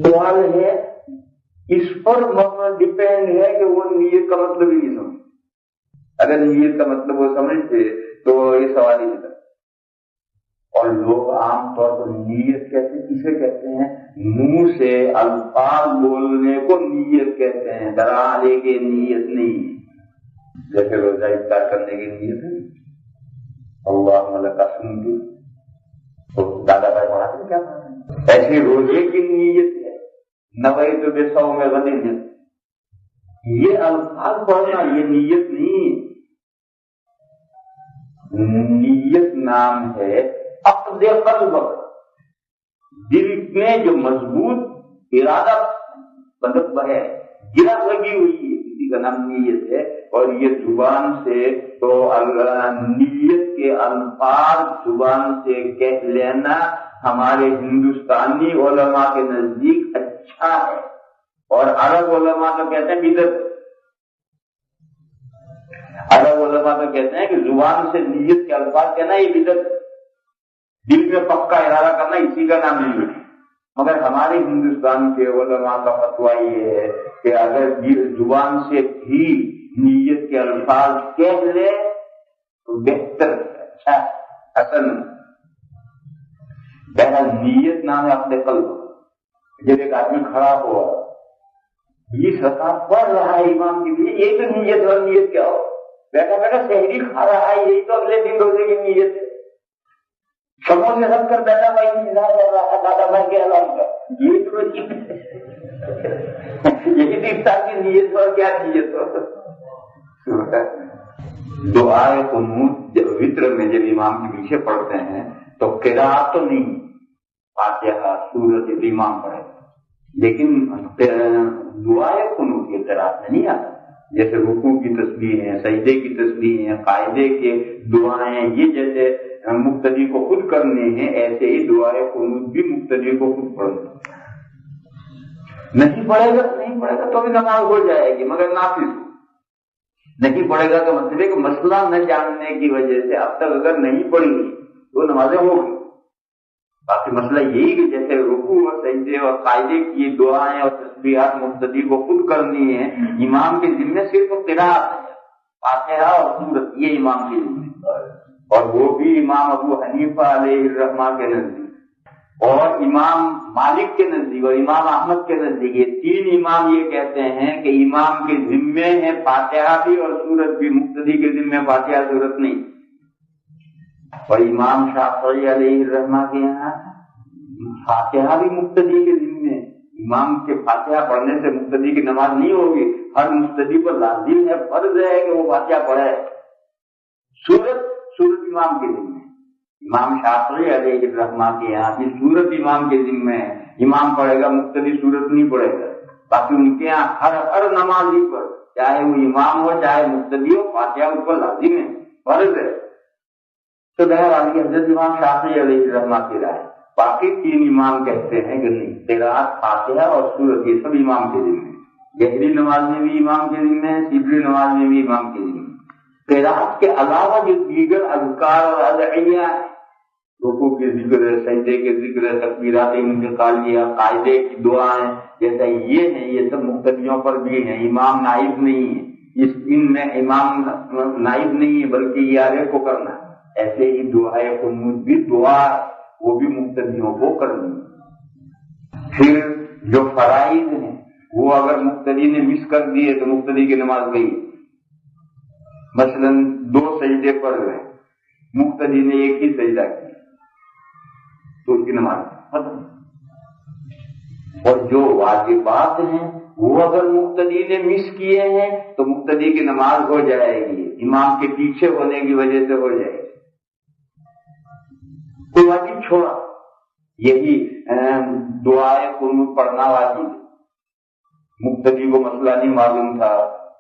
सवाल है, इस पर डिपेंड है कि वो नीयत का मतलब ही नहीं समझ। अगर नीयत का मतलब वो समझते तो ये सवाल ही नहीं था। और लोग आमतौर पर नीयत किसे कहते हैं? मुंह से अल्फाज बोलने को नीयत कहते हैं, दराले की नीयत नहीं। जैसे रोजा इफ्तार करने की नीयत है, अल्लाह मलका सुन की, तो दादा भाई पढ़ाते क्या पढ़ाते? ऐसे रोजे की नीयत है, नवई तो बेसौ में गदिन, ये अल्फाज पढ़ना ये नीयत नहीं। नीयत नाम है अक़्द क़ल्ब, दिल में जो मजबूत इरादा बदब है, गिरा लगी हुई है, इसी का नाम नीयत है। और ये जुबान से तो नीयत के अल्फाज जुबान से कह लेना हमारे हिंदुस्तानी उलमा के नजदीक अच्छा है, और अरब उलमा तो कहते हैं बिदअत। अरब उलमा तो कहते हैं कि जुबान से नीयत के अल्फाज कहना ये बिदअत, दिल में पक्का इरादा करना इसी का नाम नहीं है। मगर हमारे हिंदुस्तान के उलमा का फतवा ये है कि अगर जुबान से भी नीयत के अल्फाज कह ले तो बेहतर, अच्छा, हसन। बहरहाल नीयत नाम है अपने कल्ब। जब एक आदमी खड़ा हुआ 20 रकात पढ़ रहा है इमाम के लिए, यही तो नीयत। और नीयत क्या हो? बैठा बैठा सहरी खा रहा है, यही तो अगले दिन रोजे की नीयत है। समोसे रख कर दादा भाई इंतजार कर रहा है, दादा भाई के अलावा का, यही तो यही तो इफ्तार की नीयत और क्या नीयत हो? दुआए कुनूत वित्र में जब इमाम के पीछे पढ़ते हैं तो किरात तो नहीं, फातिहा सूरत इमाम पढ़े, लेकिन दुआए कुनूत की किरात में नहीं आता। जैसे रुकू की तस्बीह है, सजदे की तस्बीह है, कायदे के दुआएं, ये जैसे मुक्तदी को खुद करने हैं, ऐसे ही दुआए कुनूत भी मुक्तदी को खुद पढ़ना। नहीं पढ़ेगा तो भी नमाज हो जाएगी, मगर नाफिज नहीं पढ़ेगा तो मतलब है कि मसला न जानने की वजह से अब तक अगर नहीं पढ़ी तो नमाजें होगी। बाकी मसला यही कि जैसे रुकू और सजदे और कायदे की दुआएं और तस्बीहात मुक्तदी को खुद करनी है, इमाम के जिम्मे सिर्फ किरात है, फातिहा और सूरत, ये इमाम के जिम्मे। और वो भी इमाम अबू हनीफा अलैहिर्रहमा के नजदीक और इमाम मालिक के नजदीक और इमाम अहमद के नजदीक, ये तीन इमाम ये कहते हैं कि इमाम के जिम्मे है फातिहा भी और सूरत भी, मुक्तदी के जिम्मे फातिहा सूरत नहीं। और इमाम शाफी अलैहिर्रहमा के यहाँ फातिहा भी मुक्तदी के जिम्मे। इमाम के फातिहा पढ़ने से मुक्तदी की नमाज नहीं होगी, हर मुक्तदी पर लाजिम है, फर्ज है कि वो फातिहा पढ़े। सूरत इमाम के जिम्मे, इमाम शाफी अलैहिर्रहमा के यहाँ भी सूरत इमाम के जिम्मे है, इमाम पढ़ेगा, मुक्तदी सूरत नहीं पढ़ेगा। बाकी उनके यहाँ हर नमाजी पर, चाहे वो इमाम हो चाहे मुक्तदी हो, फातिहा उस पर लाजिम है, फर्ज है। तो बहरहाल हजरत इमाम शाफी अलैहिर्रहमा की राय। बाकी तीन इमाम कहते हैं कि नहीं, किरात, फातिहा और सूरत ये सब इमाम के जिम्मे। गहरी नमाज में भी इमाम के जिम्मे है, सीधी नमाज में भी इमाम के जिम्मे। किरात के अलावा जो दीगर अज़कार और अदइया, रुकू के जिक्र, सजदे के जिक्र, तकबीरात इंतकालिया, कायदे की दुआएं, जैसा ये है, ये सब मुक्तदियों पर भी है। इमाम नाइब नहीं है, इस इनमें इमाम नाइब नहीं है, बल्कि इयारे को करना। ऐसे ही दुआए कुनूत भी दुआ, वो भी मुक्तदियों को करनी। फिर जो फराइज हैं वो अगर मुक्तदी ने मिस कर दिए तो मुक्तदी की नमाज गई। मसलन 2 सजदे पढ़ रहे, मुक्तदी ने एक ही सजदा किया तो उसकी नमाज खत्म। और जो वाजिबात हैं वो अगर मुक्तदी ने मिस किए हैं तो मुक्तदी की नमाज हो जाएगी, इमाम के पीछे होने की वजह से हो जाएगी। कोई वाजिब छोड़ा, यही दुआए कुनूत पढ़ना वाजिब, मुक्तदी को मसला नहीं मालूम था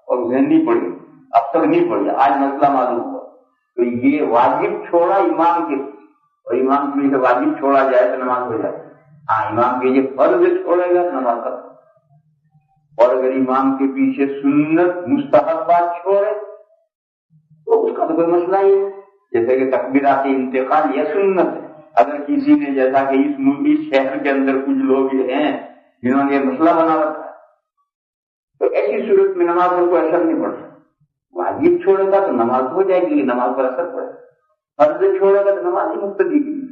और उसे नहीं पढ़ी, अब तक नहीं पढ़ी, आज मसला मालूम हुआ, तो ये वाजिब छोड़ा इमाम के, और इमाम के लिए वाजिब छोड़ा जाए तो नमाज हो जाए। हाँ, इमाम के ये फर्ज छोड़ेगा तो नमाज खत्म। और अगर इमाम के पीछे सुन्नत मुस्तहब्बात छोड़े तो उसका तो कोई मसला ही है। जैसे कि तकबीरात इंतकाल ये सुन्नत है, اگر کسی نے جیسا کہ اس شہر کے اندر کچھ لوگ یہ ہیں جنہوں نے یہ مسئلہ بنا رکھا ہے، تو ایسی صورت میں نماز پر کوئی اثر نہیں پڑ سکتا. واجب چھوڑے گا تو نماز ہو جائے گی، نماز پر اثر پڑے گا. فرض چھوڑے گا تو نماز ہی مقتدی کی.